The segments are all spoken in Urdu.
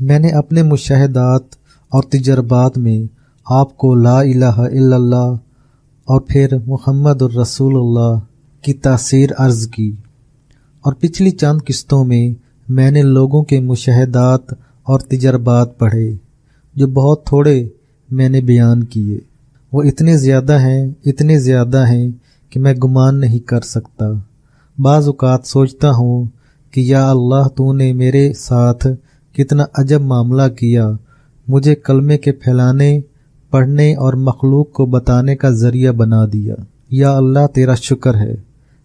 میں نے اپنے مشاہدات اور تجربات میں آپ کو لا الہ الا اللہ اور پھر محمد الرسول اللہ کی تاثیر عرض کی، اور پچھلی چند قسطوں میں میں نے لوگوں کے مشاہدات اور تجربات پڑھے جو بہت تھوڑے میں نے بیان کیے۔ وہ اتنے زیادہ ہیں کہ میں گمان نہیں کر سکتا۔ بعض اوقات سوچتا ہوں کہ یا اللہ تو نے میرے ساتھ کتنا عجب معاملہ کیا، مجھے کلمے کے پھیلانے، پڑھنے اور مخلوق کو بتانے کا ذریعہ بنا دیا۔ یا اللہ تیرا شکر ہے،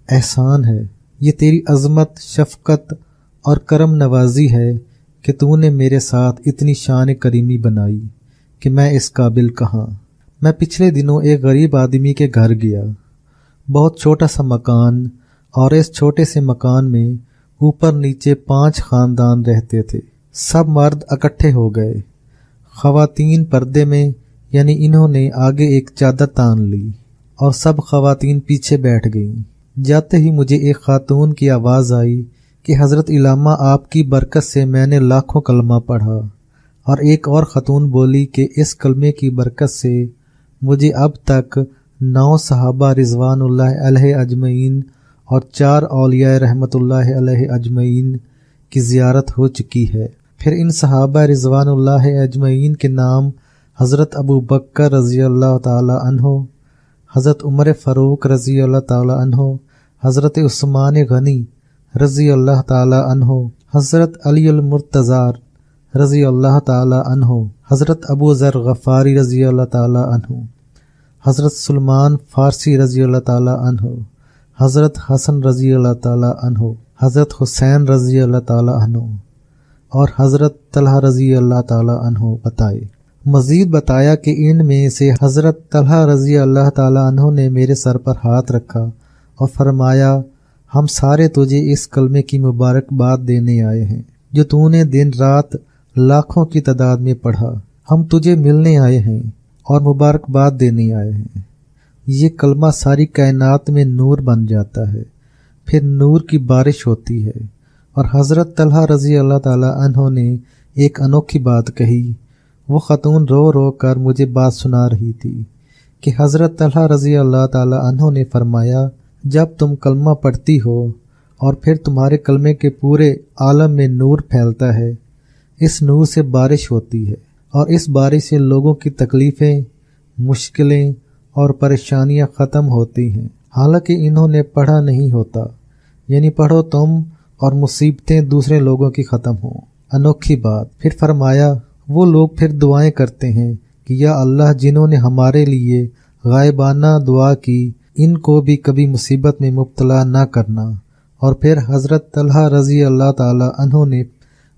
احسان ہے، یہ تیری عظمت، شفقت اور کرم نوازی ہے کہ تو نے میرے ساتھ اتنی شان کریمی بنائی کہ میں اس قابل کہاں۔ میں پچھلے دنوں ایک غریب آدمی کے گھر گیا، بہت چھوٹا سا مکان، اور اس چھوٹے سے مکان میں اوپر نیچے 5 خاندان رہتے تھے۔ سب مرد اکٹھے ہو گئے، خواتین پردے میں، یعنی انہوں نے آگے ایک چادر تان لی اور سب خواتین پیچھے بیٹھ گئیں۔ جاتے ہی مجھے ایک خاتون کی آواز آئی کہ حضرت علامہ آپ کی برکت سے میں نے لاکھوں کلمہ پڑھا، اور ایک اور خاتون بولی کہ اس کلمے کی برکت سے مجھے اب تک 9 صحابہ رضوان اللہ علیہ اجمعین اور 4 اولیاء رحمۃ اللہ علیہ اجمعین کی زیارت ہو چکی ہے۔ پھر ان صحابہ رضوان اللہ اجمعین کے نام حضرت ابو بکر رضی اللہ تعالی عنہ، حضرت عمر فاروق رضی اللہ تعالی عنہ، حضرت عثمان غنی رضی اللہ تعالی عنہ، حضرت علی المرتضی رضی اللہ تعالی عنہ، حضرت ابو ذر غفاری رضی اللہ تعالی عنہ، حضرت سلمان فارسی رضی اللہ تعالی عنہ، حضرت حسن رضی اللہ تعالی عنہ، حضرت حسین رضی اللہ تعالی عنہ، اور حضرت طلحہ رضی اللہ تعالی عنہ بتائے۔ مزید بتایا کہ ان میں سے حضرت طلحہ رضی اللہ تعالی عنہ نے میرے سر پر ہاتھ رکھا اور فرمایا، ہم سارے تجھے اس کلمے کی مبارکباد دینے آئے ہیں جو تو نے دن رات لاکھوں کی تعداد میں پڑھا۔ ہم تجھے ملنے آئے ہیں اور مبارکباد دینے آئے ہیں۔ یہ کلمہ ساری کائنات میں نور بن جاتا ہے، پھر نور کی بارش ہوتی ہے۔ اور حضرت طلحہ رضی اللہ تعالی عنہ نے ایک انوکھی بات کہی۔ وہ خاتون رو رو کر مجھے بات سنا رہی تھی کہ حضرت طلحہ رضی اللہ تعالی عنہ نے فرمایا، جب تم کلمہ پڑھتی ہو اور پھر تمہارے کلمے کے پورے عالم میں نور پھیلتا ہے، اس نور سے بارش ہوتی ہے، اور اس بارش سے لوگوں کی تکلیفیں، مشکلیں اور پریشانیاں ختم ہوتی ہیں، حالانکہ انہوں نے پڑھا نہیں ہوتا۔ یعنی پڑھو تم اور مصیبتیں دوسرے لوگوں کی ختم ہوں۔ انوکھی بات۔ پھر فرمایا، وہ لوگ پھر دعائیں کرتے ہیں کہ یا اللہ جنہوں نے ہمارے لیے غائبانہ دعا کی، ان کو بھی کبھی مصیبت میں مبتلا نہ کرنا۔ اور پھر حضرت طلحہ رضی اللہ تعالی عنہ نے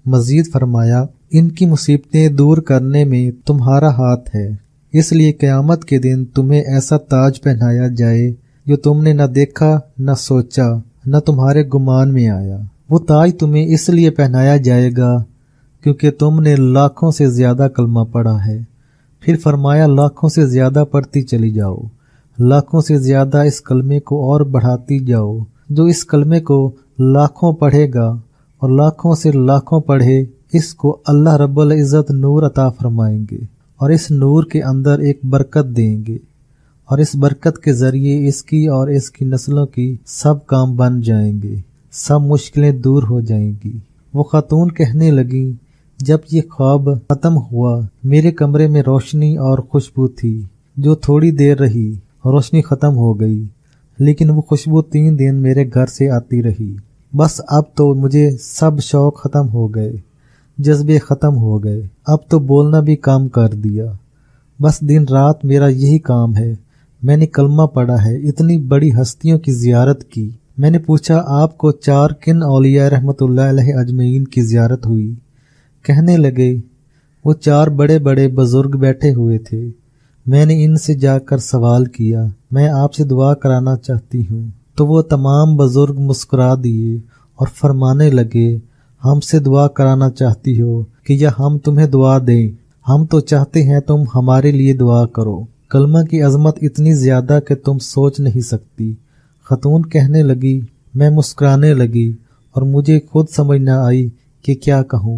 مزید فرمایا، ان کی مصیبتیں دور کرنے میں تمہارا ہاتھ ہے، اس لیے قیامت کے دن تمہیں ایسا تاج پہنایا جائے جو تم نے نہ دیکھا، نہ سوچا، نہ تمہارے گمان میں آیا۔ وہ تاج تمہیں اس لیے پہنایا جائے گا کیونکہ تم نے لاکھوں سے زیادہ کلمہ پڑھا ہے۔ پھر فرمایا، لاکھوں سے زیادہ پڑھتی چلی جاؤ، لاکھوں سے زیادہ اس کلمے کو اور بڑھاتی جاؤ۔ جو اس کلمے کو لاکھوں پڑھے گا اور لاکھوں سے لاکھوں پڑھے، اس کو اللہ رب العزت نور عطا فرمائیں گے، اور اس نور کے اندر ایک برکت دیں گے، اور اس برکت کے ذریعے اس کی اور اس کی نسلوں کی سب کام بن جائیں گے، سب مشکلیں دور ہو جائیں گی۔ وہ خاتون کہنے لگی، جب یہ خواب ختم ہوا، میرے کمرے میں روشنی اور خوشبو تھی جو تھوڑی دیر رہی، روشنی ختم ہو گئی، لیکن وہ خوشبو 3 دن میرے گھر سے آتی رہی۔ بس اب تو مجھے سب شوق ختم ہو گئے، جذبے ختم ہو گئے، اب تو بولنا بھی کام کر دیا۔ بس دن رات میرا یہی کام ہے۔ میں نے کلمہ پڑھا ہے، اتنی بڑی ہستیوں کی زیارت کی۔ میں نے پوچھا، آپ کو 4 کن اولیاء رحمۃ اللہ علیہ اجمعین کی زیارت ہوئی؟ کہنے لگے، وہ 4 بڑے بڑے بزرگ بیٹھے ہوئے تھے۔ میں نے ان سے جا کر سوال کیا، میں آپ سے دعا کرانا چاہتی ہوں۔ تو وہ تمام بزرگ مسکرا دیے اور فرمانے لگے، ہم سے دعا کرانا چاہتی ہو کہ یا ہم تمہیں دعا دیں؟ ہم تو چاہتے ہیں تم ہمارے لیے دعا کرو۔ کلمہ کی عظمت اتنی زیادہ کہ تم سوچ نہیں سکتی۔ خاتون کہنے لگی، میں مسکرانے لگی اور مجھے خود سمجھ نہ آئی کہ کیا کہوں۔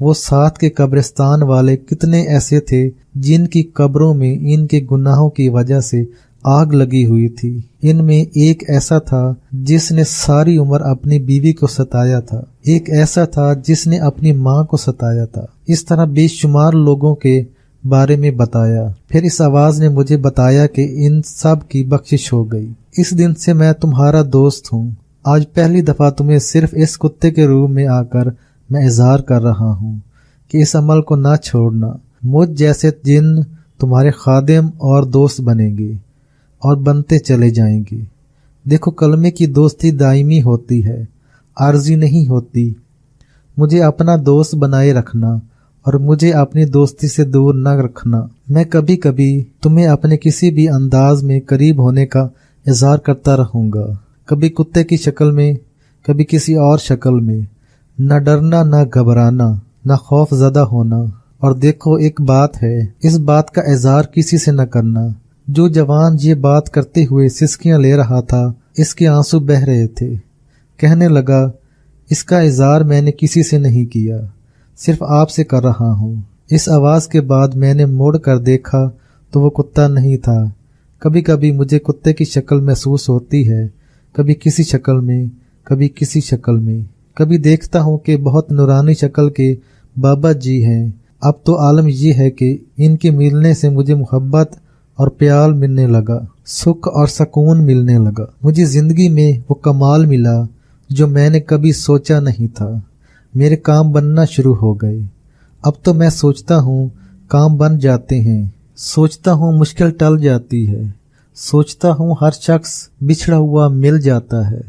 وہ ساتھ کے قبرستان والے کتنے ایسے تھے جن کی قبروں میں ان کے گناہوں کی وجہ سے آگ لگی ہوئی تھی۔ ان میں ایک ایسا تھا جس نے ساری عمر اپنی بیوی کو ستایا تھا، ایک ایسا تھا جس نے اپنی ماں کو ستایا تھا۔ اس طرح بے شمار لوگوں کے بارے میں بتایا۔ پھر اس آواز نے مجھے بتایا کہ ان سب کی بخشش ہو گئی۔ اس دن سے میں تمہارا دوست ہوں۔ آج پہلی دفعہ تمہیں صرف اس کتے کے روپ میں آ کر میں اظہار کر رہا ہوں کہ اس عمل کو نہ چھوڑنا۔ مجھ جیسے جن تمہارے خادم اور دوست بنیں گے اور بنتے چلے جائیں گے۔ دیکھو، کلمے کی دوستی دائمی ہوتی ہے، عارضی نہیں ہوتی۔ مجھے اپنا دوست بنائے رکھنا اور مجھے اپنی دوستی سے دور نہ رکھنا۔ میں کبھی کبھی تمہیں اپنے کسی بھی انداز میں قریب ہونے کا اظہار کرتا رہوں گا، کبھی کتے کی شکل میں، کبھی کسی اور شکل میں۔ نہ ڈرنا، نہ گھبرانا، نہ خوف زدہ ہونا۔ اور دیکھو، ایک بات ہے، اس بات کا اظہار کسی سے نہ کرنا۔ جو جوان یہ بات کرتے ہوئے سسکیاں لے رہا تھا، اس کے آنسو بہہ رہے تھے۔ کہنے لگا، اس کا اظہار میں نے کسی سے نہیں کیا، صرف آپ سے کر رہا ہوں۔ اس آواز کے بعد میں نے موڑ کر دیکھا تو وہ کتا نہیں تھا۔ کبھی کبھی مجھے کتے کی شکل محسوس ہوتی ہے، کبھی کسی شکل میں، کبھی کسی شکل میں۔ کبھی دیکھتا ہوں کہ بہت نورانی شکل کے بابا جی ہیں۔ اب تو عالم یہ ہے کہ ان کے ملنے سے مجھے محبت اور پیار ملنے لگا، سکھ اور سکون ملنے لگا۔ مجھے زندگی میں وہ کمال ملا جو میں نے کبھی سوچا نہیں تھا۔ میرے کام بننا شروع ہو گئے۔ اب تو میں سوچتا ہوں کام بن جاتے ہیں، سوچتا ہوں مشکل ٹل جاتی ہے، سوچتا ہوں ہر شخص بچھڑا ہوا مل جاتا ہے،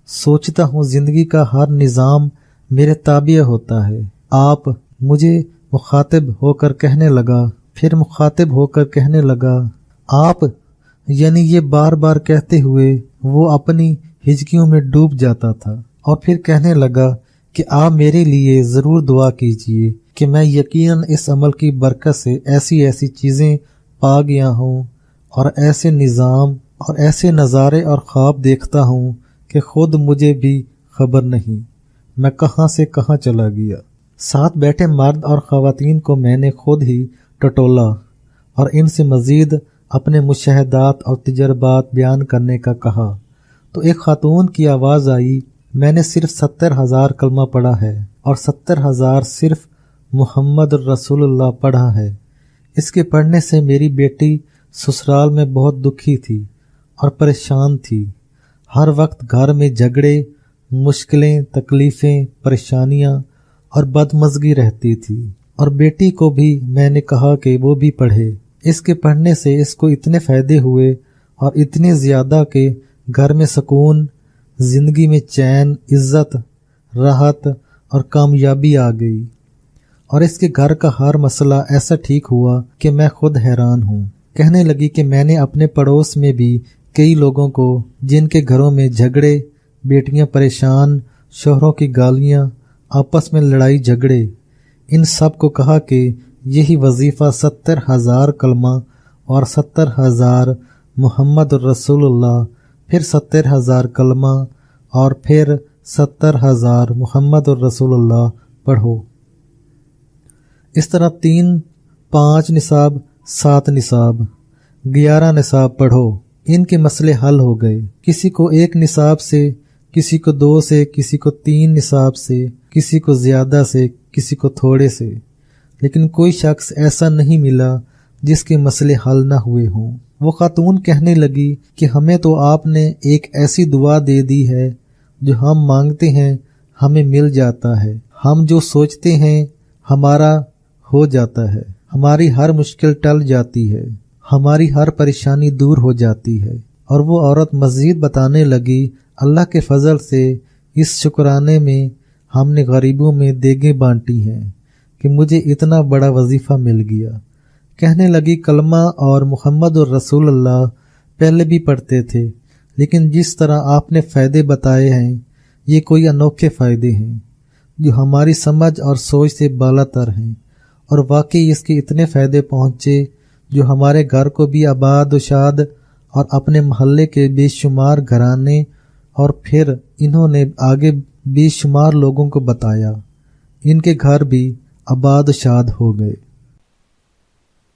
سوچتا ہوں زندگی کا ہر نظام میرے تابع ہوتا ہے۔ آپ مجھے مخاطب ہو کر کہنے لگا، پھر مخاطب ہو کر کہنے لگا، آپ، یعنی یہ بار بار کہتے ہوئے وہ اپنی ہچکیوں میں ڈوب جاتا تھا، اور پھر کہنے لگا کہ آپ میرے لیے ضرور دعا کیجئے کہ میں یقیناً اس عمل کی برکت سے ایسی ایسی چیزیں پا گیا ہوں اور ایسے نظام اور ایسے نظارے اور خواب دیکھتا ہوں کہ خود مجھے بھی خبر نہیں میں کہاں سے کہاں چلا گیا۔ ساتھ بیٹھے مرد اور خواتین کو میں نے خود ہی ٹٹولا اور ان سے مزید اپنے مشاہدات اور تجربات بیان کرنے کا کہا، تو ایک خاتون کی آواز آئی، میں نے صرف 70,000 کلمہ پڑھا ہے اور 70,000 صرف محمد الرسول اللہ پڑھا ہے۔ اس کے پڑھنے سے میری بیٹی سسرال میں بہت دکھی تھی اور پریشان تھی۔ ہر وقت گھر میں جھگڑے، مشکلیں، تکلیفیں، پریشانیاں اور بدمزگی رہتی تھی، اور بیٹی کو بھی میں نے کہا کہ وہ بھی پڑھے۔ اس کے پڑھنے سے اس کو اتنے فائدے ہوئے اور اتنے زیادہ کہ گھر میں سکون، زندگی میں چین، عزت، راحت اور کامیابی آ گئی، اور اس کے گھر کا ہر مسئلہ ایسا ٹھیک ہوا کہ میں خود حیران ہوں۔ کہنے لگی کہ میں نے اپنے پڑوس میں بھی کئی لوگوں کو جن کے گھروں میں جھگڑے، بیٹیاں پریشان، شوہروں کی گالیاں، آپس میں لڑائی جھگڑے، ان سب کو کہا کہ یہی وظیفہ 70,000 کلمہ اور 70,000 محمد الرسول اللہ، پھر 70,000 کلمہ اور پھر 70,000 محمد الرسول اللہ پڑھو۔ اس طرح 3، 5 نصاب، 7 نصاب، 11 نصاب پڑھو۔ ان کے مسئلے حل ہو گئے۔ کسی کو 1 نصاب سے، کسی کو 2 سے، کسی کو 3 نصاب سے، کسی کو زیادہ سے، کسی کو تھوڑے سے، لیکن کوئی شخص ایسا نہیں ملا جس کے مسئلے حل نہ ہوئے ہوں۔ وہ خاتون کہنے لگی کہ ہمیں تو آپ نے ایک ایسی دعا دے دی ہے جو ہم مانگتے ہیں ہمیں مل جاتا ہے، ہم جو سوچتے ہیں ہمارا ہو جاتا ہے، ہماری ہر مشکل ٹل جاتی ہے، ہماری ہر پریشانی دور ہو جاتی ہے۔ اور وہ عورت مزید بتانے لگی، اللہ کے فضل سے اس شکرانے میں ہم نے غریبوں میں دیگیں بانٹی ہیں کہ مجھے اتنا بڑا وظیفہ مل گیا۔ کہنے لگی، کلمہ اور محمد الرسول اللہ پہلے بھی پڑھتے تھے، لیکن جس طرح آپ نے فائدے بتائے ہیں یہ کوئی انوکھے فائدے ہیں جو ہماری سمجھ اور سوچ سے بالا تر ہیں، اور واقعی اس کے اتنے فائدے پہنچے جو ہمارے گھر کو بھی آباد و شاد اور اپنے محلے کے بے شمار گھرانے، اور پھر انہوں نے آگے بے شمار لوگوں کو بتایا۔ ان کے گھر بھی آباد شاد ہو گئے۔